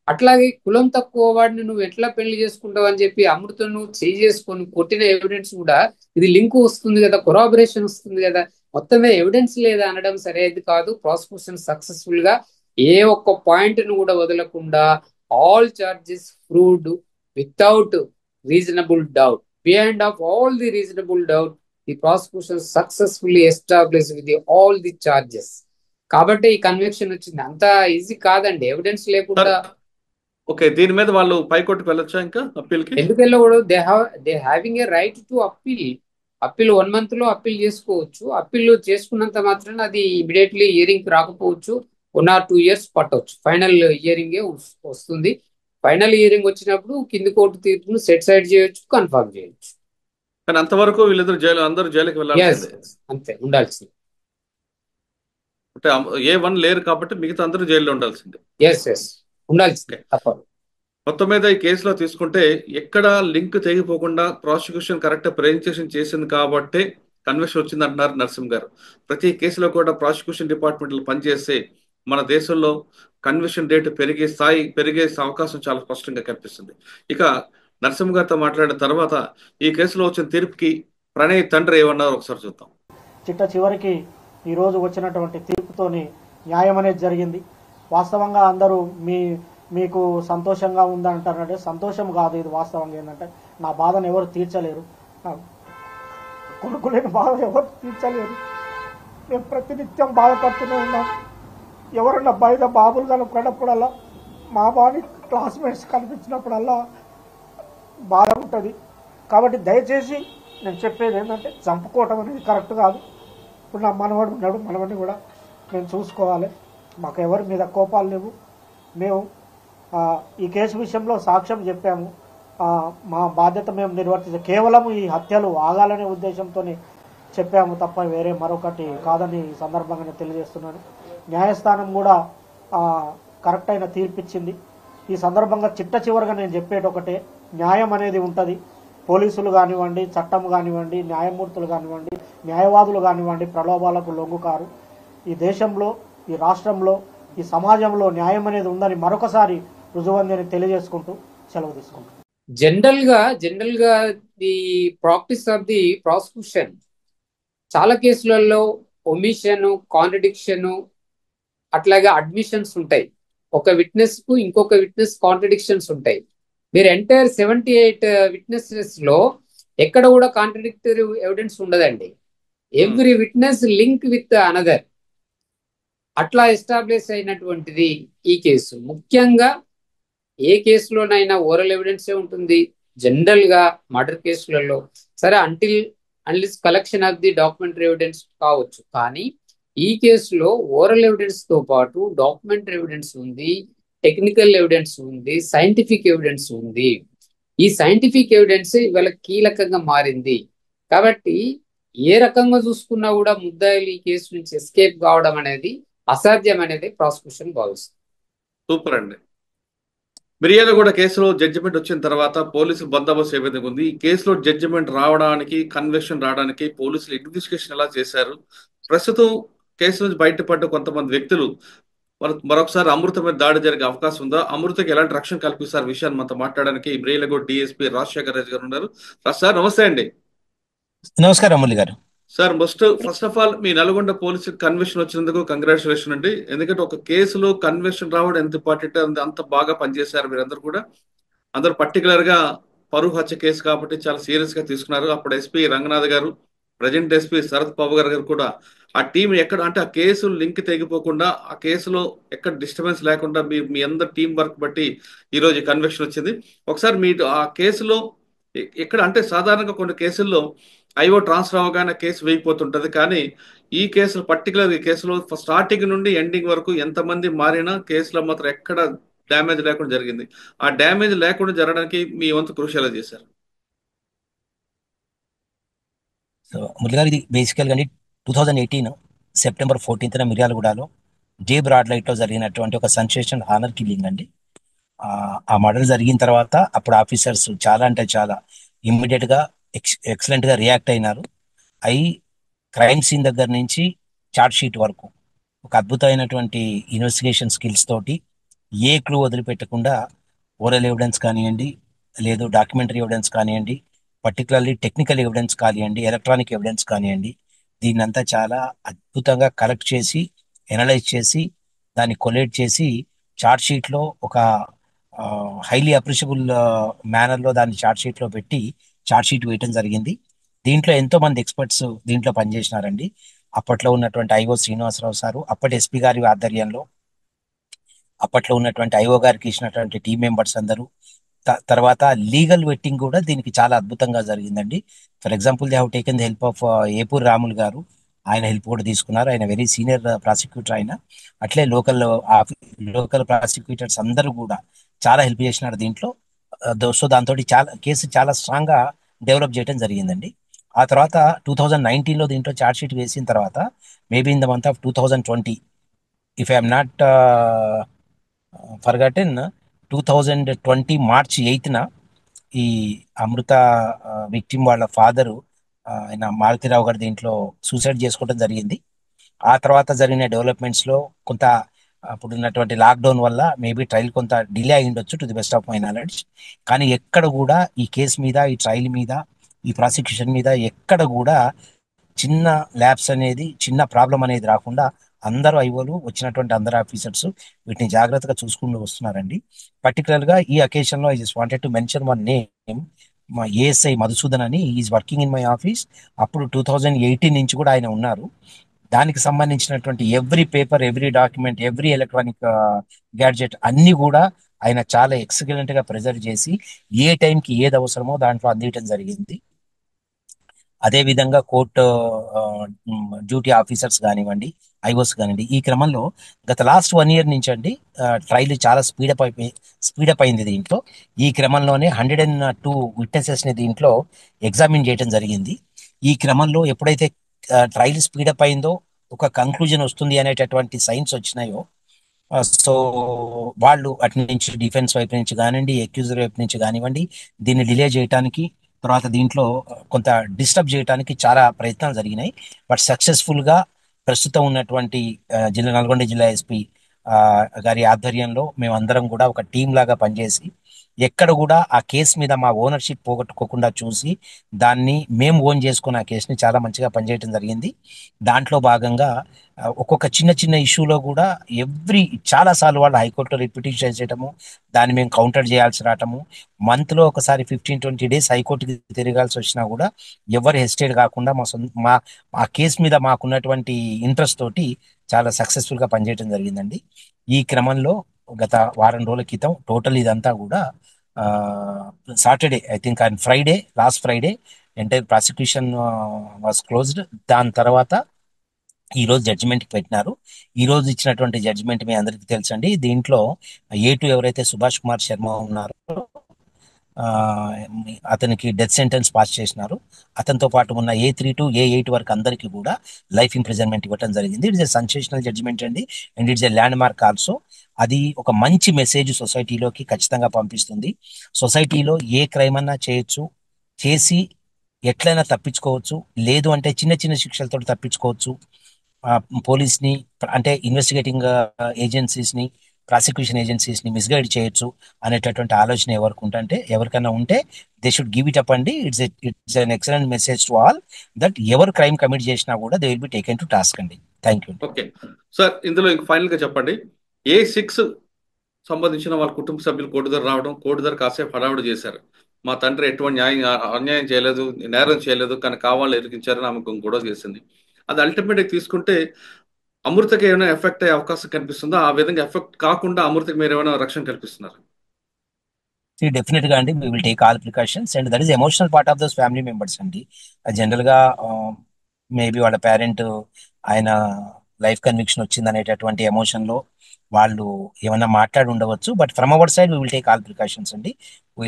అట్లాగే కులం తక్కువ వాడిని నువ్వు ఎట్లా పెళ్లి చేసుకుంటావు అని చెప్పి అమృతను చేసుకొని కొట్టిన ఎవిడెన్స్ కూడా ఇది లింక్ వస్తుంది కదా, కొరాబరేషన్ వస్తుంది కదా. మొత్తమే ఎవిడెన్స్ లేదా అనడం సరైనది కాదు. ప్రాసిక్యూషన్ సక్సెస్ఫుల్ గా ఏ ఒక్క పాయింట్ ను కూడా వదలకుండా all charges proved without reasonable doubt. Behind of all the reasonable doubt the prosecution successfully establish with all the charges. కాబట్టి ఈ కన్విక్షన్ వచ్చింది. అంత ఈజీ కాదండి ఎవిడెన్స్ లేకుండా. ఓకే, దీని మీద వాళ్ళు పైకోర్టుకు వెళ్ళొచ్చా ఇంకా అప్పీల్ కి? ఎందుకు వెళ్ళకూడదు? They having a right to appeal 1 month లో అప్పీల్ చేసుకోవచ్చు. అప్పీల్ చేసుకున్నంత మాత్రాన అది ఇమీడియట్లీ హియరింగ్ రాకపోవచ్చు. 1 or 2 years పట్టవచ్చు. ఫైనల్ హియరింగే వస్తుంది. ఫైనల్ హియరింగ్ వచ్చినప్పుడు కింది కోర్టు తీర్పును సెట్ సైడ్ చేయొచ్చు, కన్ఫర్మ్ చేయొచ్చు. కానీ అంతవరకు వీళ్ళిద్దరు అందరూ జైలుకి వెళ్ళాల్సిందే. అంతే ఉండాల్సింది. అంటే A1 లేరు కాబట్టి మిగతా అందరూ జైల్లో ఉండాల్సిందే. ఎస్ ఉండాల్సిందే తప్పదు. మొత్తం మీద ఈ కేసులో తీసుకుంటే ఎక్కడ లింక్ తెగిపోకుండా ప్రాసిక్యూషన్ కరెక్ట్ ప్రెజెంటేషన్ చేసింది కాబట్టి కన్విక్షన్ వచ్చింది అంటున్నారు నరసింహ్ గారు. ప్రతి కేసులో కూడా ప్రాసిక్యూషన్ డిపార్ట్మెంట్లో పనిచేస్తే మన దేశంలో కన్విక్షన్ రేట్ పెరిగే అవకాశం చాలా స్పష్టంగా కనిపిస్తుంది. ఇక నరసింహ్ గారితో మాట్లాడిన తర్వాత ఈ కేసులో వచ్చిన తీర్పుకి ప్రణయ్ తండ్రి ఏమన్నారో ఒకసారి చూద్దాం. చివరికి ఈరోజు వచ్చినటువంటి తీర్పుతోని న్యాయం అనేది జరిగింది. వాస్తవంగా అందరూ మీకు సంతోషంగా ఉందంటారంటే సంతోషం కాదు ఇది. వాస్తవంగా ఏంటంటే నా బాధను ఎవరు తీర్చలేరు, కొడుకు లేని బాధను ఎవరు తీర్చలేరు. మేము ప్రతినిత్యం బాధపడుతూనే ఉన్నాం. ఎవరన్నా బయట బాబులు కనుక్కున్నప్పుడల్లా, మా బాని క్లాస్మేట్స్ కనిపించినప్పుడల్లా బాధ ఉంటుంది. కాబట్టి దయచేసి నేను చెప్పేది ఏంటంటే చంపుకోవటం అనేది కరెక్ట్ కాదు. ఇప్పుడు నా మనవాడు ఉన్నాడు, మనవాడిని కూడా మేము చూసుకోవాలి. మాకు ఎవరి మీద కోపాలు లేవు. మేము ఈ కేసు విషయంలో సాక్ష్యం చెప్పాము. మా బాధ్యత మేము నిర్వర్తించాం. కేవలం ఈ హత్యలు ఆగాలనే ఉద్దేశంతో చెప్పాము తప్ప వేరే మరొకటి కాదని ఈ సందర్భంగా తెలియజేస్తున్నాను. న్యాయస్థానం కూడా కరెక్ట్ అయిన తీర్పిచ్చింది. ఈ సందర్భంగా చివరిగా నేను చెప్పేది ఒకటే, న్యాయం అనేది ఉంటుంది. పోలీసులు కానివ్వండి, చట్టం కానివ్వండి, న్యాయమూర్తులు కానివ్వండి, న్యాయవాదులు కానివ్వండి ప్రలోభాలకు లొంగుకారు. ఈ దేశంలో, ఈ రాష్ట్రంలో, ఈ సమాజంలో న్యాయం అనేది ఉందని మరొకసారి రుజువందని తెలియజేసుకుంటూ సెలవు తీసుకుంటాం. జనరల్ గా the practice of the prosecution చాలా కేసులలో ఒమిషన్, కాంట్రడిక్షన్, అట్లాగే అడ్మిషన్స్ ఉంటాయి. ఒక విట్నెస్ కు ఇంకొక విట్నెస్ కాంట్రడిక్షన్స్ ఉంటాయి. మీరు ఎంటైర్ 78 విట్నెసెస్ లో ఎక్కడ కూడా కాంట్రడిక్టరీ ఎవిడెన్స్ ఉండదండి. Every witness link with another. అట్లా ఎస్టాబ్లిష్ అయినటువంటిది ఈ కేసు. ముఖ్యంగా ఏ కేసులోనైనా ఓరల్ ఎవిడెన్సే ఉంటుంది. జనరల్ గా మర్డర్ కేసులలో సరే unless collection of the documentary evidence కావచ్చు. కానీ ఈ కేసులో ఓరల్ ఎవిడెన్స్ తో పాటు డాక్యుమెంటరీ ఎవిడెన్స్ ఉంది, టెక్నికల్ ఎవిడెన్స్ ఉంది, సైంటిఫిక్ ఎవిడెన్స్ ఉంది. ఈ సైంటిఫిక్ ఎవిడెన్స్ ఇవాళ కీలకంగా మారింది. కాబట్టి ఏ రకంగా చూసుకున్నా కూడా ముద్దాయిలు ఈ కేసు నుంచి ఎస్కేప్ కావడం అనేది అసాధ్యం అనేది ప్రాసిక్యూషన్ భావిస్తుంది. సూపర్ అండి. మిర్యాలగూడ కేసులో జడ్జిమెంట్ వచ్చిన తర్వాత పోలీసులు బందోబస్తు ఏ విధంగా ఉంది? ఈ కేసులో జడ్జిమెంట్ రావడానికి, కన్విక్షన్ రావడానికి పోలీసులు ఇన్వెస్టిగేషన్ ఎలా చేశారు? ప్రస్తుతం కేసు నుంచి బయటపడ్డ కొంతమంది వ్యక్తులు మరొకసారి అమృత మీద దాడి జరిగే అవకాశం ఉందా? అమృతకి ఎలాంటి రక్షణ కల్పిస్తారు విషయాన్ని మనతో మాట్లాడడానికి మిర్యాలగూడ డిఎస్పీ రాజశేఖర్ రాజు గారు ఉన్నారు. సార్ నమస్తే అండి. నమస్కారం అమూల్య గారు. Sir first of all me Nalgonda police conviction వచ్చినందుకు కంగ్రాచులేషన్ అండి. ఎందుకంటే ఒక కేసులో కన్విక్షన్ రావడం ఎంత ఇంపార్టెంట్, అంత బాగా పనిచేశారు మీరందరూ కూడా. అందరూ పర్టికులర్ గా పరువు హత్య కేసు కాబట్టి చాలా సీరియస్ గా తీసుకున్నారు. అప్పుడు ఎస్పీ రంగనాథ్ గారు, ప్రజెంట్ ఎస్పీ శరత్ పవార్ గారు కూడా ఆ టీం ఎక్కడ అంటే ఆ కేసు లింక్ తెగిపోకుండా ఆ కేసులో ఎక్కడ డిస్టర్బెన్స్ లేకుండా మీ అందరి టీం వర్క్ బట్టి ఈరోజు కన్విక్షన్ వచ్చింది. ఒకసారి మీ ఆ కేసులో ఎక్కడ అంటే సాధారణంగా కొన్ని కేసుల్లో ఐఓ ట్రాన్స్ఫర్ అవగానే కేసు వేయిపోతుంటది. కానీ ఈ కేసులో పర్టికులర్ ఈ కేసులో స్టార్టింగ్ నుండి ఎండింగ్ వరకు ఎంతమంది మారినా కేసులో మాత్రం ఎక్కడ డ్యామేజ్ లేకుండా జరిగింది. ఆ డ్యామేజ్ లేకుండా జరగడానికి మీ వంతు కృషి ఎలా చేశారు? సో మురళి గారు, ఇది బేసికల్గా 2018 సెప్టెంబర్ 14న మిర్యాలగూడలో జే బ్రాడ్ లైట్లో జరిగినటువంటి ఒక సెన్సేషన్ హానర్ కిల్లింగ్ అండి. ఆ మర్డర్ జరిగిన తర్వాత అప్పుడు ఆఫీసర్స్ చాలా అంటే చాలా ఇమ్మీడియట్గా ఎక్సలెంట్గా రియాక్ట్ అయినారు. అయి క్రైమ్ సీన్ దగ్గర నుంచి చార్ట్ షీట్ వరకు ఒక అద్భుతమైనటువంటి ఇన్వెస్టిగేషన్ స్కిల్స్ తోటి ఏ క్లూ వదిలిపెట్టకుండా ఓరల్ ఎవిడెన్స్ కానివ్వండి, లేదు డాక్యుమెంటరీ ఎవిడెన్స్ కానివ్వండి, పర్టికులర్లీ టెక్నికల్ ఎవిడెన్స్ కానివ్వండి, ఎలక్ట్రానిక్ ఎవిడెన్స్ కానివ్వండి, దీన్నంతా చాలా అద్భుతంగా కలెక్ట్ చేసి ఎనలైజ్ చేసి దాన్ని కొలేట్ చేసి చార్ట్ షీట్లో ఒక హైలీ అప్రిషియబుల్ మేనర్లో దాన్ని చార్ట్ షీట్లో పెట్టి చార్ట్ షీట్ వేయటం జరిగింది. దీంట్లో ఎంతో మంది ఎక్స్పర్ట్స్ దీంట్లో పనిచేసినారండి. అప్పట్లో ఉన్నటువంటి ఐఓ శ్రీనివాసరావు సారు, అప్పటి ఎస్పీ గారి ఆధ్వర్యంలో అప్పట్లో ఉన్నటువంటి ఐఓ గారికి ఇచ్చినటువంటి టీం మెంబర్స్ అందరూ, తర్వాత లీగల్ వెట్టింగ్ కూడా దీనికి చాలా అద్భుతంగా జరిగిందండి. For example they have taken the help of Epur Ramulu గారు, ఆయన హెల్ప్ కూడా తీసుకున్నారు. ఆయన వెరీ సీనియర్ ప్రాసిక్యూటర్ ఆయన. అట్లే లోకల్ ప్రాసిక్యూటర్స్ అందరూ కూడా చాలా హెల్ప్ చేసినారు దీంట్లో. సో దాంతో కేసు చాలా స్ట్రాంగ్ గా డెవలప్ చేయడం జరిగిందండి. ఆ తర్వాత 2019లో దీంట్లో చార్జ్ షీట్ వేసిన తర్వాత maybe in the month of 2020, if I'm not forgotten, 2020 March 8న ఈ అమృత విక్టిమ్ వాళ్ళ ఫాదరు ఆయన మారుతిరావు గారు దీంట్లో సూసైడ్ చేసుకోవడం జరిగింది. ఆ తర్వాత జరిగిన డెవలప్మెంట్స్లో కొంత అప్పుడు ఉన్నటువంటి లాక్డౌన్ వల్ల మేబీ ట్రయల్ కొంత డిలే అయి ఉండొచ్చు, to the best of my knowledge. కానీ ఎక్కడ కూడా ఈ కేసు మీద, ఈ ట్రయల్ మీద, ఈ ప్రాసిక్యూషన్ మీద ఎక్కడ కూడా చిన్న ల్యాబ్స్ అనేది, చిన్న ప్రాబ్లం అనేది రాకుండా అందరూ ఐఓలు, వచ్చినటువంటి అందరు ఆఫీసర్స్ వీటిని జాగ్రత్తగా చూసుకుంటూ వస్తున్నారండి. పర్టికులర్గా ఈ అకేషన్లో I just wanted to mention one name, మా ఏఎస్ఐ మధుసూదన్ అని, is working in my office. అప్పుడు 2018 నుంచి కూడా ఆయన ఉన్నారు. దానికి సంబంధించినటువంటి every paper, every document, every electronic gadget అన్ని కూడా ఆయన చాలా ఎక్సలెంట్ గా ప్రిజర్వ్ చేసి ఏ టైంకి ఏది అవసరమో దాంట్లో అందించడం జరిగింది. అదే విధంగా కోర్టు డ్యూటీ ఆఫీసర్స్ కానివ్వండి, ఐఓస్ కానివ్వండి, ఈ క్రమంలో గత లాస్ట్ 1 year నుంచి అండి ట్రయల్ చాలా స్పీడప్ అయింది. దీంట్లో ఈ క్రమంలోనే 102 విట్నెసెస్ ని దీంట్లో ఎగ్జామిన్ చేయడం జరిగింది. ఈ క్రమంలో ఎప్పుడైతే ట్రయల్ స్పీడప్ అయిందో, ఒక కంక్లూజన్ వస్తుంది అనేటటువంటి సైన్స్ వచ్చినాయో, సో వాళ్ళు అటు నుంచి డిఫెన్స్ వైపు నుంచి కానివ్వండి, అక్యూజర్ వైపు నుంచి కానివ్వండి, దీన్ని డిలే చేయడానికి, తర్వాత దీంట్లో కొంత డిస్టర్బ్ చేయడానికి చాలా ప్రయత్నాలు జరిగినాయి. బట్ సక్సెస్ఫుల్ గా ప్రస్తుతం ఉన్నటువంటి నల్గొండ జిల్లా ఎస్పీ గారి ఆధ్వర్యంలో మేమందరం కూడా ఒక టీం లాగా పనిచేసి ఎక్కడ కూడా ఆ కేసు మీద మా ఓనర్షిప్ పోగొట్టుకోకుండా చూసి దాన్ని మేము ఓన్ చేసుకున్న ఆ కేసుని చాలా మంచిగా పనిచేయడం జరిగింది. దాంట్లో భాగంగా ఒక్కొక్క చిన్న చిన్న ఇష్యూలో కూడా చాలా సార్లు వాళ్ళు హైకోర్టులో రిపిటిషన్ చేయటము, దాన్ని మేము కౌంటర్ చేయాల్సి రావటము, మంత్లో ఒకసారి 15-20 days హైకోర్టుకి తిరగాల్సి వచ్చినా కూడా ఎవరు హెసిటేట్ కాకుండా ఆ కేసు మీద మాకున్నటువంటి ఇంట్రెస్ట్ తోటి చాలా సక్సెస్ఫుల్ గా పనిచేయడం జరిగిందండి. ఈ క్రమంలో గత వారం రోజుల క్రితం టోటల్ ఇదంతా కూడా Saturday, I think on last Friday entire prosecution was closed. దాని తర్వాత ఈ రోజు జడ్జిమెంట్ పెట్టినారు. ఈ రోజు ఇచ్చినటువంటి జడ్జిమెంట్ మీ అందరికీ తెలుసండి. దీంట్లో A2 ఎవరైతే సుభాష్ కుమార్ శర్మ ఉన్నారో అతనికి డెత్ సెంటెన్స్ పాస్ చేసినారు. అతనితో పాటు ఉన్న A3 to A8 వరకు అందరికీ కూడా లైఫ్ ఇంప్రిజన్మెంట్ ఇవ్వడం జరిగింది. ఇట్స్ ఎ సెన్సేషనల్ జడ్జిమెంట్ అండి, and it's a land mark also. అది ఒక మంచి మెసేజ్ సొసైటీలోకి ఖచ్చితంగా పంపిస్తుంది. సొసైటీలో ఏ క్రైమ్ అన్నా చేయొచ్చు, చేసి ఎట్లయినా తప్పించుకోవచ్చు, లేదు అంటే చిన్న చిన్న శిక్షలతో తప్పించుకోవచ్చు. పోలీస్ని అంటే ఇన్వెస్టిగేటింగ్ ఏజెన్సీస్ని, ప్రాసిక్యూషన్ ఏజెన్సీస్ని మిస్గైడ్ చేయొచ్చు అనేటటువంటి ఆలోచన ఎవరికైనా ఉంటే they should give it up అండి. It's an excellent message to all that ఎవరు క్రైమ్ కమిట్ చేసినా కూడా they will be taken to task అండి. Thank you. ఓకే సార్, ఇందులో ఫైనల్ గా చెప్పండి, A6 సంబంధించిన వాళ్ళ కుటుంబ సభ్యులు కోర్టు దగ్గర రావడం, కోర్టు దగ్గర కాసేపు హడావుడి చేశారు. మా తండ్రి ఎటువంటి అన్యాయం చేయలేదు, నేరం చేయలేదు, కానీ కావాలని ఇరికించారని ఆమెకు గొడవ చేసింది. అది అల్టిమేట్గా తీసుకుంటే అమృతకి ఏమైనా ఎఫెక్ట్ అయ్యే అవకాశం కనిపిస్తుందా? ఆ విధంగా ఎఫెక్ట్ కాకుండా అమృతకి మీరు ఏమైనా రక్షణ కల్పిస్తున్నారు? డెఫినెట్ గా అండి, we will take all precautions and that is emotional part of those family members అండి. జనరల్ గా మేబీ వాళ్ళ పేరెంట్ ఆయన లైఫ్ కన్విక్షన్ వచ్చింది అనేటటువంటి ఎమోషన్ లో వాళ్ళు ఏమైనా మాట్లాడి ఉండవచ్చు. But from our side we will take all precautions అండి.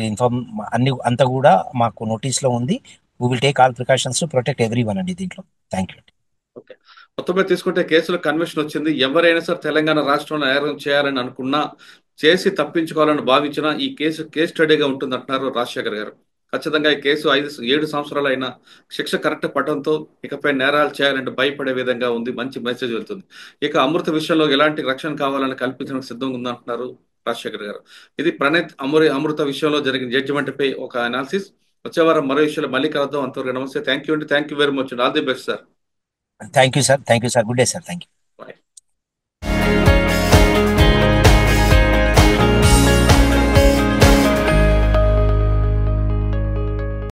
ఇన్ఫార్మ్ అన్ని అంతా కూడా మాకు నోటీస్ లో ఉంది. We will take all precautions to protect every one అండి దీంట్లో. Thank you. ఓకే. మొత్తం మీద తీసుకుంటే కేసులో కన్విక్షన్ వచ్చింది. ఎవరైనా సరే తెలంగాణ రాష్ట్రంలో నేరం చేయాలని అనుకున్నా, చేసి తప్పించుకోవాలని భావించినా ఈ కేసు కేస్ స్టడీగా ఉంటుంది అంటున్నారు రాజశేఖర్ గారు. ఖచ్చితంగా ఈ కేసు 7 సంవత్సరాలు అయినా శిక్ష కరెక్ట్ పడడంతో ఇకపై నేరాలు చేయాలంటే భయపడే విధంగా ఉంది. మంచి మెసేజ్ వెళ్తుంది. ఇక అమృత విషయంలో ఎలాంటి రక్షణ కావాలని కల్పించడానికి సిద్ధంగా ఉందంటున్నారు రాజశేఖర్ గారు. ఇది ప్రణీత్ అమృత విషయంలో జరిగిన జడ్జిమెంట్ పై ఒక అనాలిసిస్. వచ్చే వారం మరో విషయంలో మళ్ళీ కలుద్దాం. అంతవరకు నమస్తే. థ్యాంక్ యూ అండి. Thank you very much. All the best sir. Thank you sir. Thank you sir. Good day sir. Thank you.